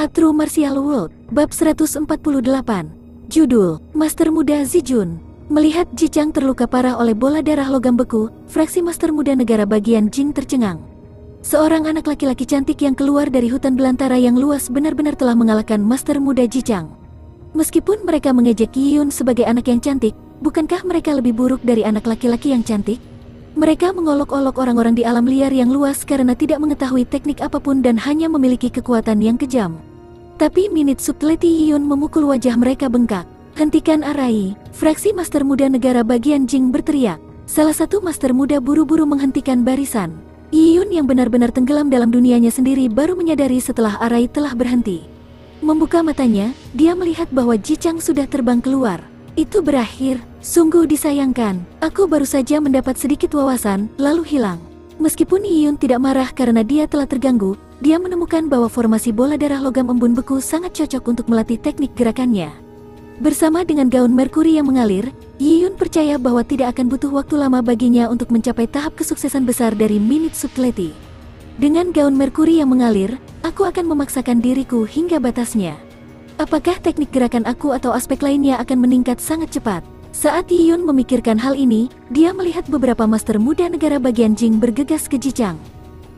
A True Martial World, Bab 148. Judul, Master Muda Zijun. Melihat Ji Chang terluka parah oleh bola darah logam beku, fraksi Master Muda negara bagian Jing tercengang. Seorang anak laki-laki cantik yang keluar dari hutan belantara yang luas benar-benar telah mengalahkan Master Muda Ji Chang. Meskipun mereka mengejek Yi Yun sebagai anak yang cantik, bukankah mereka lebih buruk dari anak laki-laki yang cantik? Mereka mengolok-olok orang-orang di alam liar yang luas karena tidak mengetahui teknik apapun dan hanya memiliki kekuatan yang kejam. Tapi minit subtlety Yi Yun memukul wajah mereka bengkak. Hentikan Arai, fraksi Master Muda negara bagian Jing berteriak. Salah satu Master Muda buru-buru menghentikan barisan. Yi Yun yang benar-benar tenggelam dalam dunianya sendiri baru menyadari setelah Arai telah berhenti. Membuka matanya, dia melihat bahwa Ji Chang sudah terbang keluar. Itu berakhir, sungguh disayangkan. Aku baru saja mendapat sedikit wawasan, lalu hilang. Meskipun Yi Yun tidak marah karena dia telah terganggu, dia menemukan bahwa formasi bola darah logam embun beku sangat cocok untuk melatih teknik gerakannya. Bersama dengan gaun Merkuri yang mengalir, Yi Yun percaya bahwa tidak akan butuh waktu lama baginya untuk mencapai tahap kesuksesan besar dari minute subtlety. Dengan gaun Merkuri yang mengalir, aku akan memaksakan diriku hingga batasnya. Apakah teknik gerakan aku atau aspek lainnya akan meningkat sangat cepat? Saat Yi Yun memikirkan hal ini, dia melihat beberapa Master Muda negara bagian Jing bergegas ke Ji Chang.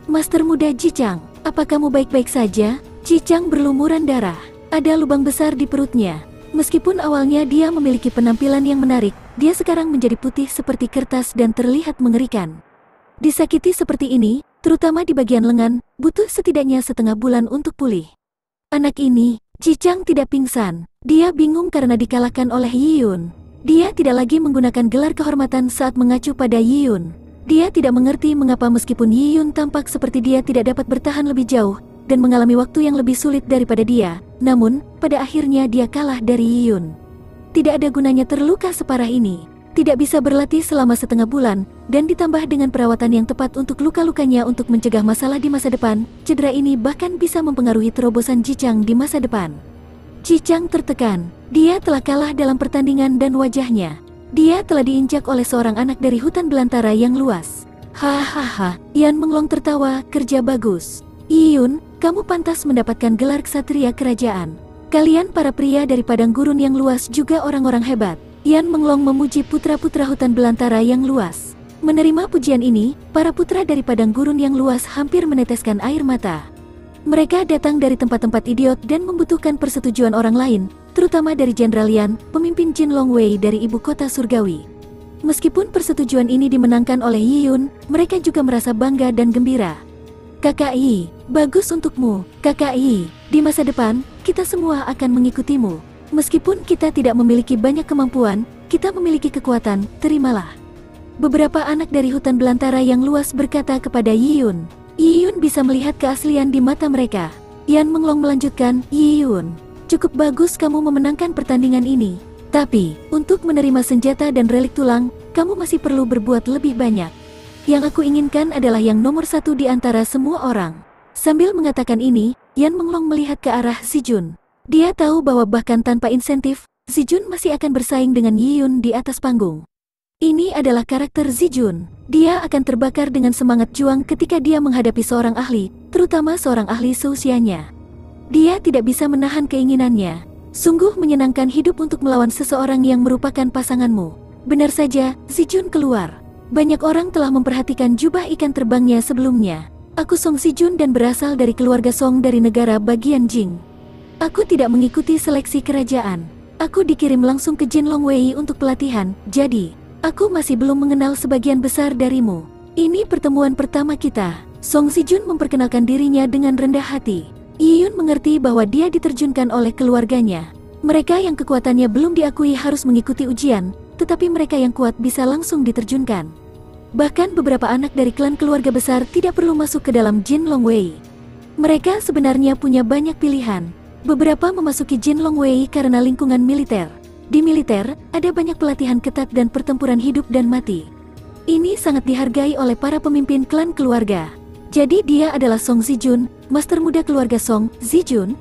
Master Muda Ji Chang, apa kamu baik-baik saja? Ji Chang berlumuran darah. Ada lubang besar di perutnya. Meskipun awalnya dia memiliki penampilan yang menarik, dia sekarang menjadi putih seperti kertas dan terlihat mengerikan. Disakiti seperti ini, terutama di bagian lengan, butuh setidaknya setengah bulan untuk pulih. Anak ini, Ji Chang tidak pingsan. Dia bingung karena dikalahkan oleh Yi Yun. Dia tidak lagi menggunakan gelar kehormatan saat mengacu pada Yi Yun. Dia tidak mengerti mengapa meskipun Yi Yun tampak seperti dia tidak dapat bertahan lebih jauh dan mengalami waktu yang lebih sulit daripada dia, namun pada akhirnya dia kalah dari Yi Yun. Tidak ada gunanya terluka separah ini. Tidak bisa berlatih selama setengah bulan, dan ditambah dengan perawatan yang tepat untuk luka-lukanya untuk mencegah masalah di masa depan, cedera ini bahkan bisa mempengaruhi terobosan Ji Chang di masa depan. Ji Chang tertekan. Dia telah kalah dalam pertandingan dan wajahnya. Dia telah diinjak oleh seorang anak dari hutan belantara yang luas. Hahaha, Yan Menglong tertawa, kerja bagus. Yi Yun, kamu pantas mendapatkan gelar ksatria kerajaan. Kalian para pria dari padang gurun yang luas juga orang-orang hebat. Yan Menglong memuji putra-putra hutan belantara yang luas. Menerima pujian ini, para putra dari padang gurun yang luas hampir meneteskan air mata. Mereka datang dari tempat-tempat idiot dan membutuhkan persetujuan orang lain, terutama dari Jenderal Yan, pemimpin Jin Longwei dari ibu kota surgawi. Meskipun persetujuan ini dimenangkan oleh Yi Yun, mereka juga merasa bangga dan gembira. Kakak Yi, bagus untukmu. Kakak Yi, di masa depan, kita semua akan mengikutimu. Meskipun kita tidak memiliki banyak kemampuan, kita memiliki kekuatan, terimalah. Beberapa anak dari hutan belantara yang luas berkata kepada Yi Yun. Yi Yun bisa melihat keaslian di mata mereka. Yan Menglong melanjutkan, Yi Yun, cukup bagus kamu memenangkan pertandingan ini. Tapi, untuk menerima senjata dan relik tulang, kamu masih perlu berbuat lebih banyak. Yang aku inginkan adalah yang nomor satu di antara semua orang. Sambil mengatakan ini, Yan Menglong melihat ke arah Zijun. Dia tahu bahwa bahkan tanpa insentif, Zijun masih akan bersaing dengan Yi Yun di atas panggung. Ini adalah karakter Zijun. Dia akan terbakar dengan semangat juang ketika dia menghadapi seorang ahli, terutama seorang ahli seusianya. Dia tidak bisa menahan keinginannya. Sungguh menyenangkan hidup untuk melawan seseorang yang merupakan pasanganmu. Benar saja, Zijun keluar. Banyak orang telah memperhatikan jubah ikan terbangnya sebelumnya. Aku Song Zijun dan berasal dari keluarga Song dari negara bagian Jing. Aku tidak mengikuti seleksi kerajaan. Aku dikirim langsung ke Jin Longwei untuk pelatihan, jadi aku masih belum mengenal sebagian besar darimu. Ini pertemuan pertama kita. Song Zijun memperkenalkan dirinya dengan rendah hati. Yi Yun mengerti bahwa dia diterjunkan oleh keluarganya. Mereka yang kekuatannya belum diakui harus mengikuti ujian, tetapi mereka yang kuat bisa langsung diterjunkan. Bahkan beberapa anak dari klan keluarga besar tidak perlu masuk ke dalam Jin Longwei. Mereka sebenarnya punya banyak pilihan. Beberapa memasuki Jin Longwei karena lingkungan militer. Di militer, ada banyak pelatihan ketat dan pertempuran hidup dan mati. Ini sangat dihargai oleh para pemimpin klan keluarga. Jadi dia adalah Song Zijun, Master Muda keluarga Song, Zijun.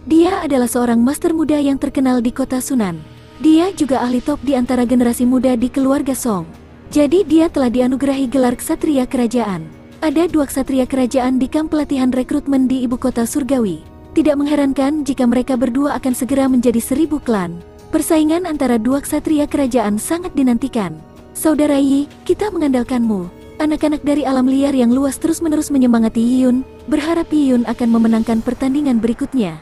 Dia adalah seorang Master Muda yang terkenal di kota Sunan. Dia juga ahli top di antara generasi muda di keluarga Song. Jadi dia telah dianugerahi gelar ksatria kerajaan. Ada 2 ksatria kerajaan di kamp pelatihan rekrutmen di ibu kota surgawi. Tidak mengherankan jika mereka berdua akan segera menjadi 1000 klan. Persaingan antara dua ksatria kerajaan sangat dinantikan. Saudara Yi, kita mengandalkanmu. Anak-anak dari alam liar yang luas terus-menerus menyemangati Yiyun, berharap Yiyun akan memenangkan pertandingan berikutnya.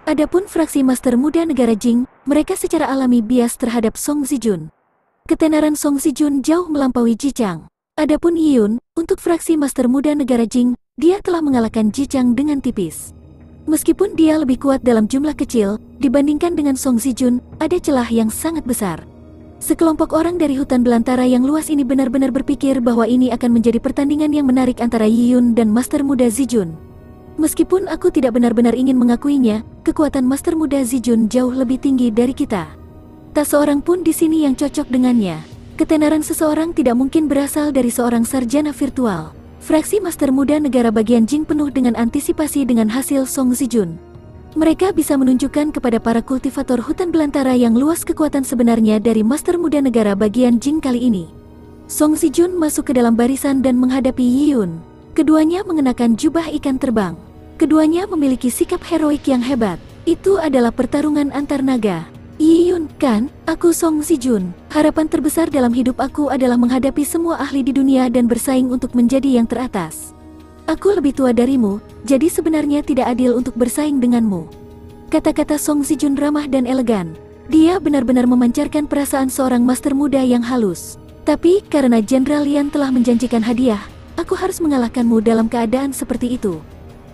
Adapun fraksi Master Muda Negara Jing, mereka secara alami bias terhadap Song Zijun. Ketenaran Song Zijun jauh melampaui Jijang. Adapun Yiyun, untuk fraksi Master Muda Negara Jing, dia telah mengalahkan Jijang dengan tipis. Meskipun dia lebih kuat dalam jumlah kecil, dibandingkan dengan Song Zijun, ada celah yang sangat besar. Sekelompok orang dari hutan belantara yang luas ini benar-benar berpikir bahwa ini akan menjadi pertandingan yang menarik antara Yiyun dan Master Muda Zijun. Meskipun aku tidak benar-benar ingin mengakuinya, kekuatan Master Muda Zijun jauh lebih tinggi dari kita. Tak seorang pun di sini yang cocok dengannya. Ketenaran seseorang tidak mungkin berasal dari seorang sarjana virtual. Fraksi Master Muda Negara Bagian Jing penuh dengan antisipasi dengan hasil Song Zijun. Mereka bisa menunjukkan kepada para kultivator hutan belantara yang luas kekuatan sebenarnya dari Master Muda Negara Bagian Jing kali ini. Song Zijun masuk ke dalam barisan dan menghadapi Yiyun. Keduanya mengenakan jubah ikan terbang. Keduanya memiliki sikap heroik yang hebat. Itu adalah pertarungan antar naga. Yiyun, kan? Aku Song Zijun. Harapan terbesar dalam hidup aku adalah menghadapi semua ahli di dunia dan bersaing untuk menjadi yang teratas. Aku lebih tua darimu, jadi sebenarnya tidak adil untuk bersaing denganmu. Kata-kata Song Zijun ramah dan elegan. Dia benar-benar memancarkan perasaan seorang master muda yang halus. Tapi, karena Jenderal Lian telah menjanjikan hadiah, aku harus mengalahkanmu dalam keadaan seperti itu.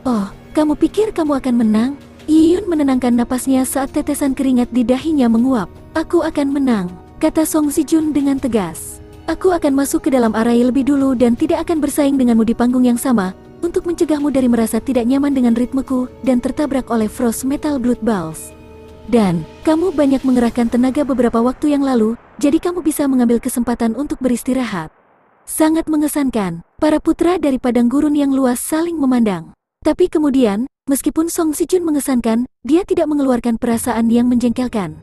Oh, kamu pikir kamu akan menang? Yiyun menenangkan napasnya saat tetesan keringat di dahinya menguap. Aku akan menang, kata Song Zijun dengan tegas. Aku akan masuk ke dalam arai lebih dulu dan tidak akan bersaing denganmu di panggung yang sama, untuk mencegahmu dari merasa tidak nyaman dengan ritmeku dan tertabrak oleh Frost Metal Blood Balls. Dan, kamu banyak mengerahkan tenaga beberapa waktu yang lalu, jadi kamu bisa mengambil kesempatan untuk beristirahat. Sangat mengesankan, para putra dari padang gurun yang luas saling memandang. Tapi kemudian, meskipun Song Zijun mengesankan, dia tidak mengeluarkan perasaan yang menjengkelkan.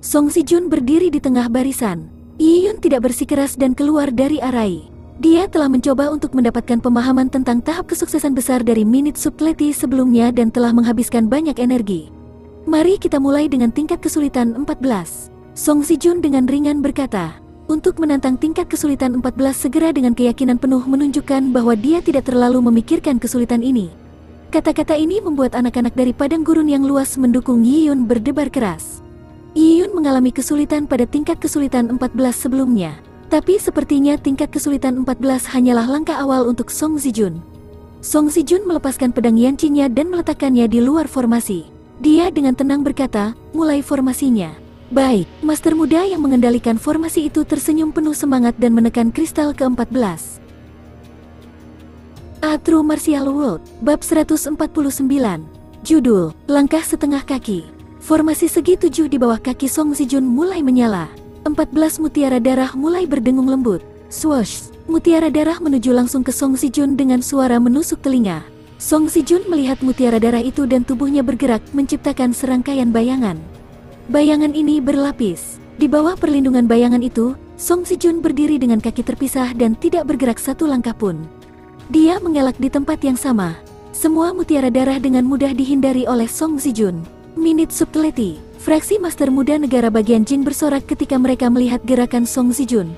Song Zijun berdiri di tengah barisan. Yiyun tidak bersikeras dan keluar dari arai. Dia telah mencoba untuk mendapatkan pemahaman tentang tahap kesuksesan besar dari Minute Subtlety sebelumnya dan telah menghabiskan banyak energi. Mari kita mulai dengan tingkat kesulitan 14. Song Zijun dengan ringan berkata. Untuk menantang tingkat kesulitan 14 segera dengan keyakinan penuh menunjukkan bahwa dia tidak terlalu memikirkan kesulitan ini. Kata-kata ini membuat anak-anak dari padang gurun yang luas mendukung Yiyun berdebar keras. Yiyun mengalami kesulitan pada tingkat kesulitan 14 sebelumnya. Tapi sepertinya tingkat kesulitan 14 hanyalah langkah awal untuk Song Zijun. Song Zijun melepaskan pedang Yanqi-nya dan meletakkannya di luar formasi. Dia dengan tenang berkata, mulai formasinya. Baik, Master Muda yang mengendalikan formasi itu tersenyum penuh semangat dan menekan kristal ke-14. A True Martial World, Bab 149. Judul, Langkah Setengah Kaki. Formasi segi 7 di bawah kaki Song Zijun mulai menyala. 14 mutiara darah mulai berdengung lembut. Swoosh, mutiara darah menuju langsung ke Song Zijun dengan suara menusuk telinga. Song Zijun melihat mutiara darah itu dan tubuhnya bergerak menciptakan serangkaian bayangan. Bayangan ini berlapis. Di bawah perlindungan bayangan itu, Song Zijun berdiri dengan kaki terpisah dan tidak bergerak satu langkah pun. Dia mengelak di tempat yang sama. Semua mutiara darah dengan mudah dihindari oleh Song Zijun. Minute Subtlety, fraksi Master Muda Negara Bagian Jing bersorak ketika mereka melihat gerakan Song Zijun.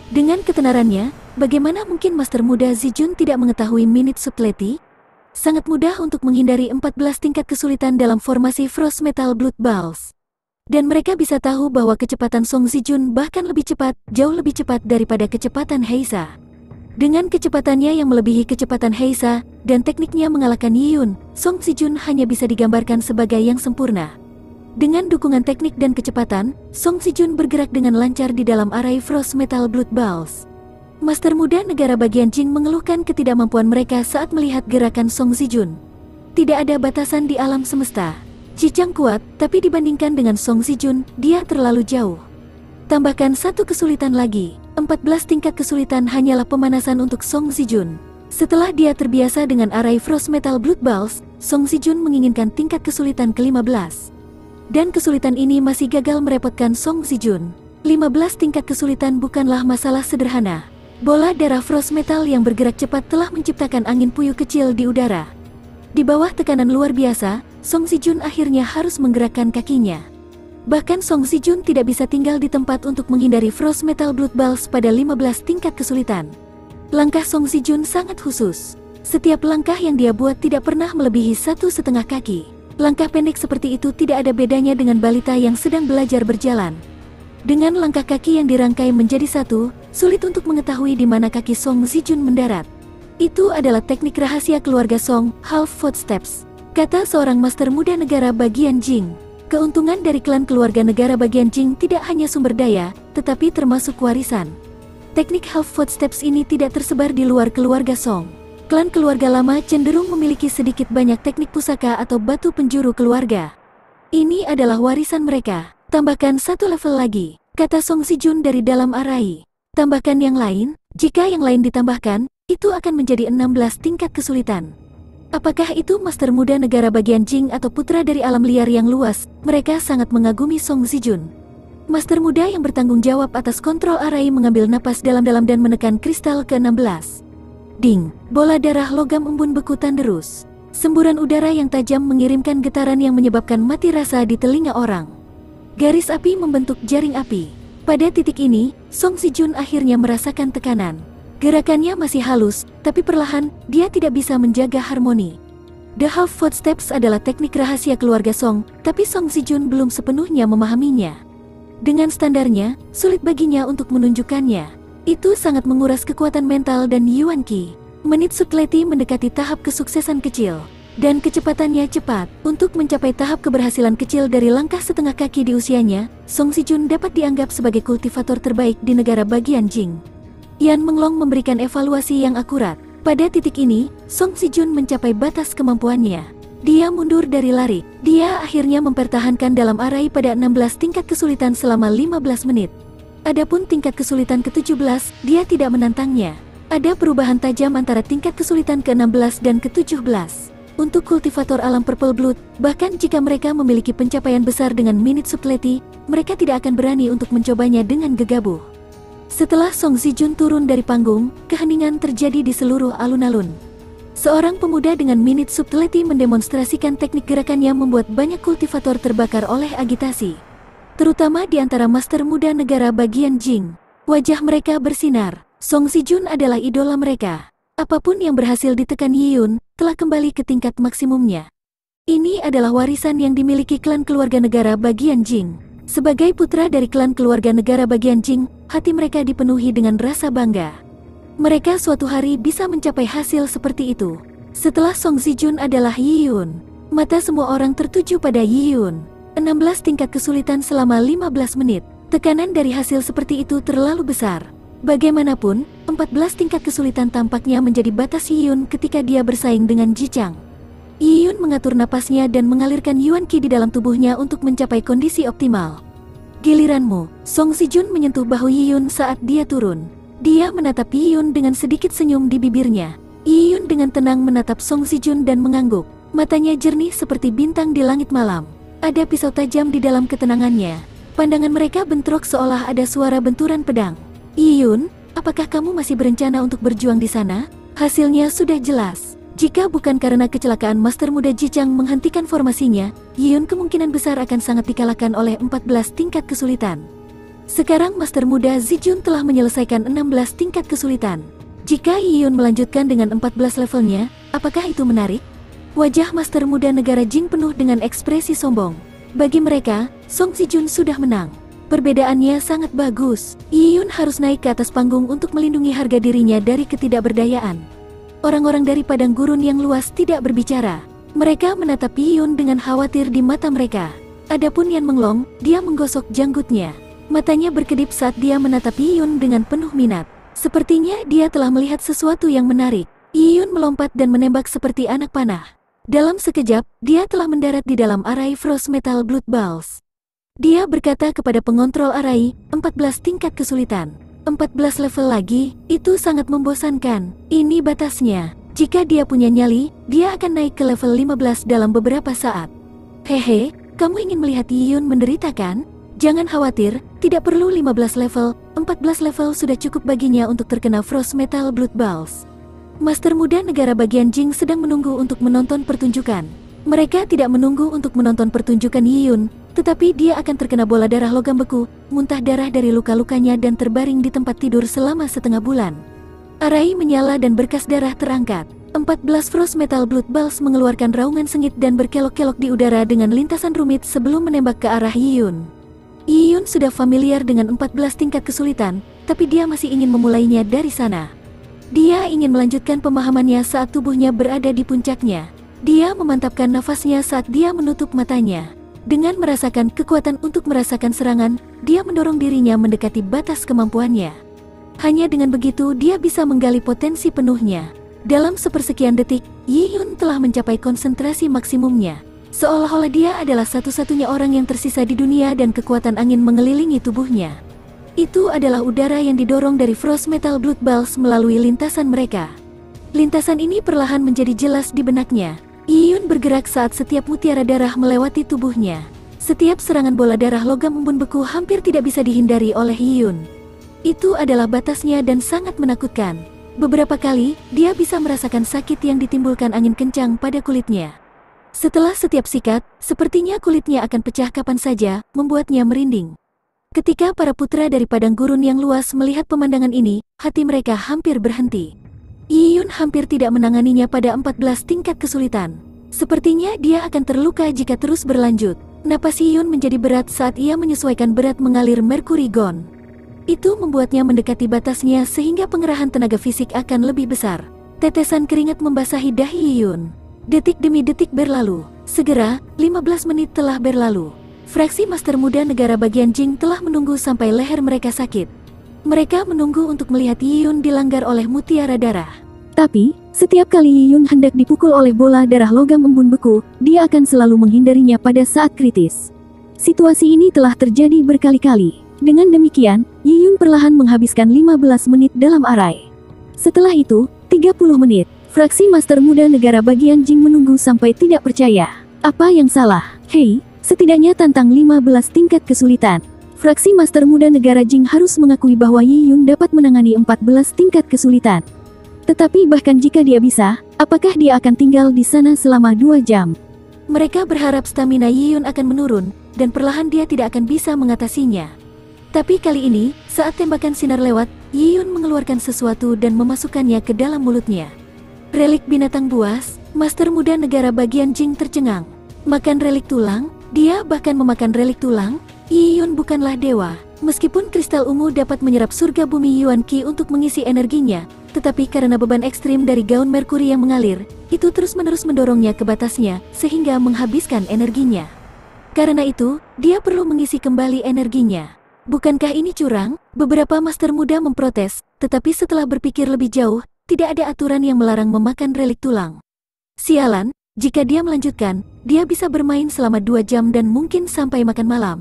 Dengan ketenarannya, bagaimana mungkin Master Muda Zijun tidak mengetahui Minute Subtlety? Sangat mudah untuk menghindari 14 tingkat kesulitan dalam formasi Frost Metal Blood Balls. Dan mereka bisa tahu bahwa kecepatan Song Zijun bahkan lebih cepat, jauh lebih cepat daripada kecepatan Heisa. Dengan kecepatannya yang melebihi kecepatan Heisa, dan tekniknya mengalahkan Yiyun, Song Zijun hanya bisa digambarkan sebagai yang sempurna. Dengan dukungan teknik dan kecepatan, Song Zijun bergerak dengan lancar di dalam arai Frost Metal Blood Balls. Master Muda Negara Bagian Jing mengeluhkan ketidakmampuan mereka saat melihat gerakan Song Zijun. Tidak ada batasan di alam semesta. Jijang kuat, tapi dibandingkan dengan Song Zijun, dia terlalu jauh. Tambahkan satu kesulitan lagi. 14 tingkat kesulitan hanyalah pemanasan untuk Song Zijun. Setelah dia terbiasa dengan arai Frost Metal Blood Balls, Song Zijun menginginkan tingkat kesulitan ke-15. Dan kesulitan ini masih gagal merepotkan Song Zijun. 15 tingkat kesulitan bukanlah masalah sederhana. Bola darah Frost Metal yang bergerak cepat telah menciptakan angin puyuh kecil di udara. Di bawah tekanan luar biasa, Song Zijun akhirnya harus menggerakkan kakinya. Bahkan Song Zijun tidak bisa tinggal di tempat untuk menghindari Frost Metal Blood Balls pada 15 tingkat kesulitan. Langkah Song Zijun sangat khusus. Setiap langkah yang dia buat tidak pernah melebihi 1,5 kaki. Langkah pendek seperti itu tidak ada bedanya dengan balita yang sedang belajar berjalan. Dengan langkah kaki yang dirangkai menjadi satu, sulit untuk mengetahui di mana kaki Song Zijun mendarat. Itu adalah teknik rahasia keluarga Song, half footsteps, kata seorang master muda negara bagian Jing. Keuntungan dari klan keluarga negara bagian Jing tidak hanya sumber daya, tetapi termasuk warisan. Teknik half footsteps ini tidak tersebar di luar keluarga Song. Klan keluarga lama cenderung memiliki sedikit banyak teknik pusaka atau batu penjuru keluarga. Ini adalah warisan mereka. Tambahkan 1 level lagi, kata Song Zijun dari dalam arai. Tambahkan yang lain, jika yang lain ditambahkan, itu akan menjadi 16 tingkat kesulitan. Apakah itu master muda negara bagian Jing atau putra dari alam liar yang luas? Mereka sangat mengagumi Song Zijun. Master muda yang bertanggung jawab atas kontrol arai mengambil napas dalam-dalam dan menekan kristal ke-16. Ding, bola darah logam embun beku tanderus. Semburan udara yang tajam mengirimkan getaran yang menyebabkan mati rasa di telinga orang. Garis api membentuk jaring api. Pada titik ini, Song Zijun akhirnya merasakan tekanan. Gerakannya masih halus, tapi perlahan, dia tidak bisa menjaga harmoni. The Half Footsteps adalah teknik rahasia keluarga Song, tapi Song Zijun belum sepenuhnya memahaminya. Dengan standarnya, sulit baginya untuk menunjukkannya. Itu sangat menguras kekuatan mental dan Yuan Qi. Menit Sukleti mendekati tahap kesuksesan kecil, dan kecepatannya cepat. Untuk mencapai tahap keberhasilan kecil dari langkah setengah kaki di usianya, Song Zijun dapat dianggap sebagai kultivator terbaik di negara bagian Jing. Yan Menglong memberikan evaluasi yang akurat. Pada titik ini, Song Zijun mencapai batas kemampuannya. Dia mundur dari lari. Dia akhirnya mempertahankan dalam arai pada 16 tingkat kesulitan selama 15 menit. Adapun tingkat kesulitan ke-17, dia tidak menantangnya. Ada perubahan tajam antara tingkat kesulitan ke-16 dan ke-17. Untuk kultivator alam Purple Blood, bahkan jika mereka memiliki pencapaian besar dengan Minute Sukleti, mereka tidak akan berani untuk mencobanya dengan gegabah. Setelah Song Zijun turun dari panggung, keheningan terjadi di seluruh alun-alun. Seorang pemuda dengan Minute Sukleti mendemonstrasikan teknik gerakannya membuat banyak kultivator terbakar oleh agitasi. Terutama di antara master muda negara bagian Jing. Wajah mereka bersinar. Song Zijun adalah idola mereka. Apapun yang berhasil ditekan Yiyun, telah kembali ke tingkat maksimumnya. Ini adalah warisan yang dimiliki klan keluarga negara bagian Jing. Sebagai putra dari klan keluarga negara bagian Jing, hati mereka dipenuhi dengan rasa bangga. Mereka suatu hari bisa mencapai hasil seperti itu. Setelah Song Zijun adalah Yiyun. Mata semua orang tertuju pada Yiyun. 16 tingkat kesulitan selama 15 menit. Tekanan dari hasil seperti itu terlalu besar. Bagaimanapun, 14 tingkat kesulitan tampaknya menjadi batas Yiyun ketika dia bersaing dengan Ji Chang. Yiyun mengatur napasnya dan mengalirkan Yuan Qi di dalam tubuhnya untuk mencapai kondisi optimal. Giliranmu, Song Zijun menyentuh bahu Yiyun saat dia turun. Dia menatap Yiyun dengan sedikit senyum di bibirnya. Yiyun dengan tenang menatap Song Zijun dan mengangguk. Matanya jernih seperti bintang di langit malam. Ada pisau tajam di dalam ketenangannya. Pandangan mereka bentrok seolah ada suara benturan pedang. Yiyun, apakah kamu masih berencana untuk berjuang di sana? Hasilnya sudah jelas. Jika bukan karena kecelakaan Master Muda Ji Chang menghentikan formasinya, Yiyun kemungkinan besar akan sangat dikalahkan oleh 14 tingkat kesulitan. Sekarang Master Muda Zijun telah menyelesaikan 16 tingkat kesulitan. Jika Yiyun melanjutkan dengan 14 levelnya, apakah itu menarik? Wajah Master Muda negara Jing penuh dengan ekspresi sombong. Bagi mereka, Song Zijun sudah menang. Perbedaannya sangat bagus. Yiyun harus naik ke atas panggung untuk melindungi harga dirinya dari ketidakberdayaan. Orang-orang dari padang gurun yang luas tidak berbicara. Mereka menatap Yiyun dengan khawatir di mata mereka. Adapun Yan Menglong, dia menggosok janggutnya. Matanya berkedip saat dia menatap Yiyun dengan penuh minat. Sepertinya dia telah melihat sesuatu yang menarik. Yiyun melompat dan menembak seperti anak panah. Dalam sekejap, dia telah mendarat di dalam arai Frost Metal Blood Balls. Dia berkata kepada pengontrol arai, 14 tingkat kesulitan. 14 level lagi, itu sangat membosankan. Ini batasnya. Jika dia punya nyali, dia akan naik ke level 15 dalam beberapa saat. Hehe, kamu ingin melihat Yiyun menderita kan? Jangan khawatir, tidak perlu 15 level, 14 level sudah cukup baginya untuk terkena Frost Metal Blood Balls. Master muda negara bagian Jing sedang menunggu untuk menonton pertunjukan. Mereka tidak menunggu untuk menonton pertunjukan Yiyun, tetapi dia akan terkena bola darah logam beku, muntah darah dari luka-lukanya dan terbaring di tempat tidur selama setengah bulan. Arai menyala dan berkas darah terangkat. 14 Frost Metal Blood Balls mengeluarkan raungan sengit dan berkelok-kelok di udara dengan lintasan rumit sebelum menembak ke arah Yiyun. Yiyun sudah familiar dengan 14 tingkat kesulitan, tapi dia masih ingin memulainya dari sana. Dia ingin melanjutkan pemahamannya saat tubuhnya berada di puncaknya. Dia memantapkan nafasnya saat dia menutup matanya. Dengan merasakan kekuatan untuk merasakan serangan, dia mendorong dirinya mendekati batas kemampuannya. Hanya dengan begitu dia bisa menggali potensi penuhnya. Dalam sepersekian detik, Yiyun telah mencapai konsentrasi maksimumnya. Seolah-olah dia adalah satu-satunya orang yang tersisa di dunia dan kekuatan angin mengelilingi tubuhnya. Itu adalah udara yang didorong dari Frost Metal Blood Balls melalui lintasan mereka. Lintasan ini perlahan menjadi jelas di benaknya. Yiyun bergerak saat setiap mutiara darah melewati tubuhnya. Setiap serangan bola darah logam embun beku hampir tidak bisa dihindari oleh Yiyun. Itu adalah batasnya dan sangat menakutkan. Beberapa kali, dia bisa merasakan sakit yang ditimbulkan angin kencang pada kulitnya. Setelah setiap sikat, sepertinya kulitnya akan pecah kapan saja, membuatnya merinding. Ketika para putra dari padang gurun yang luas melihat pemandangan ini, hati mereka hampir berhenti. Yiyun hampir tidak menanganinya pada 14 tingkat kesulitan. Sepertinya dia akan terluka jika terus berlanjut. Napas Yiyun menjadi berat saat ia menyesuaikan berat mengalir Mercury Gone. Itu membuatnya mendekati batasnya sehingga pengerahan tenaga fisik akan lebih besar. Tetesan keringat membasahi dahi Yiyun. Detik demi detik berlalu. Segera, 15 menit telah berlalu. Fraksi Master Muda Negara Bagian Jing telah menunggu sampai leher mereka sakit. Mereka menunggu untuk melihat Yiyun dilanggar oleh mutiara darah. Tapi, setiap kali Yiyun hendak dipukul oleh bola darah logam embun beku, dia akan selalu menghindarinya pada saat kritis. Situasi ini telah terjadi berkali-kali. Dengan demikian, Yiyun perlahan menghabiskan 15 menit dalam arai. Setelah itu, 30 menit. Fraksi Master Muda Negara Bagian Jing menunggu sampai tidak percaya. Apa yang salah? Hei, setidaknya tantang 15 tingkat kesulitan. Fraksi Master Muda Negara Jing harus mengakui bahwa Yiyun dapat menangani 14 tingkat kesulitan. Tetapi bahkan jika dia bisa, apakah dia akan tinggal di sana selama 2 jam? Mereka berharap stamina Yiyun akan menurun, dan perlahan dia tidak akan bisa mengatasinya. Tapi kali ini, saat tembakan sinar lewat, Yiyun mengeluarkan sesuatu dan memasukkannya ke dalam mulutnya. Relik binatang buas, Master Muda Negara Bagian Jing tercengang. Makan relik tulang? Dia bahkan memakan relik tulang? Yiyun bukanlah dewa. Meskipun kristal ungu dapat menyerap surga bumi Yuan Qi untuk mengisi energinya, tetapi karena beban ekstrim dari gaun Merkuri yang mengalir, itu terus-menerus mendorongnya ke batasnya, sehingga menghabiskan energinya. Karena itu, dia perlu mengisi kembali energinya. Bukankah ini curang? Beberapa master muda memprotes, tetapi setelah berpikir lebih jauh, tidak ada aturan yang melarang memakan relik tulang. Sialan, jika dia melanjutkan, dia bisa bermain selama 2 jam dan mungkin sampai makan malam.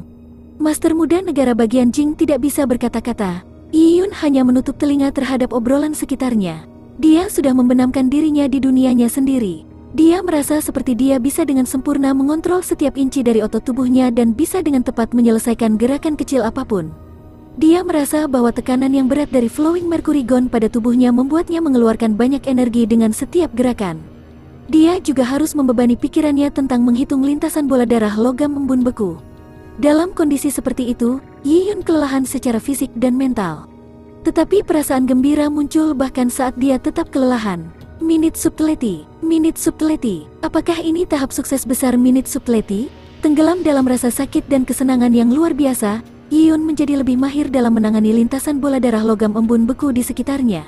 Master muda Negara Bagian Jing tidak bisa berkata-kata. Yiyun hanya menutup telinga terhadap obrolan sekitarnya. Dia sudah membenamkan dirinya di dunianya sendiri. Dia merasa seperti dia bisa dengan sempurna mengontrol setiap inci dari otot tubuhnya dan bisa dengan tepat menyelesaikan gerakan kecil apapun. Dia merasa bahwa tekanan yang berat dari flowing Mercury Gone pada tubuhnya membuatnya mengeluarkan banyak energi dengan setiap gerakan. Dia juga harus membebani pikirannya tentang menghitung lintasan bola darah logam embun beku. Dalam kondisi seperti itu, Yiyun kelelahan secara fisik dan mental. Tetapi perasaan gembira muncul bahkan saat dia tetap kelelahan. Minute Subtlety, Minute Subtlety. Apakah ini tahap sukses besar Minute Subtlety? Tenggelam dalam rasa sakit dan kesenangan yang luar biasa, Yiyun menjadi lebih mahir dalam menangani lintasan bola darah logam embun beku di sekitarnya.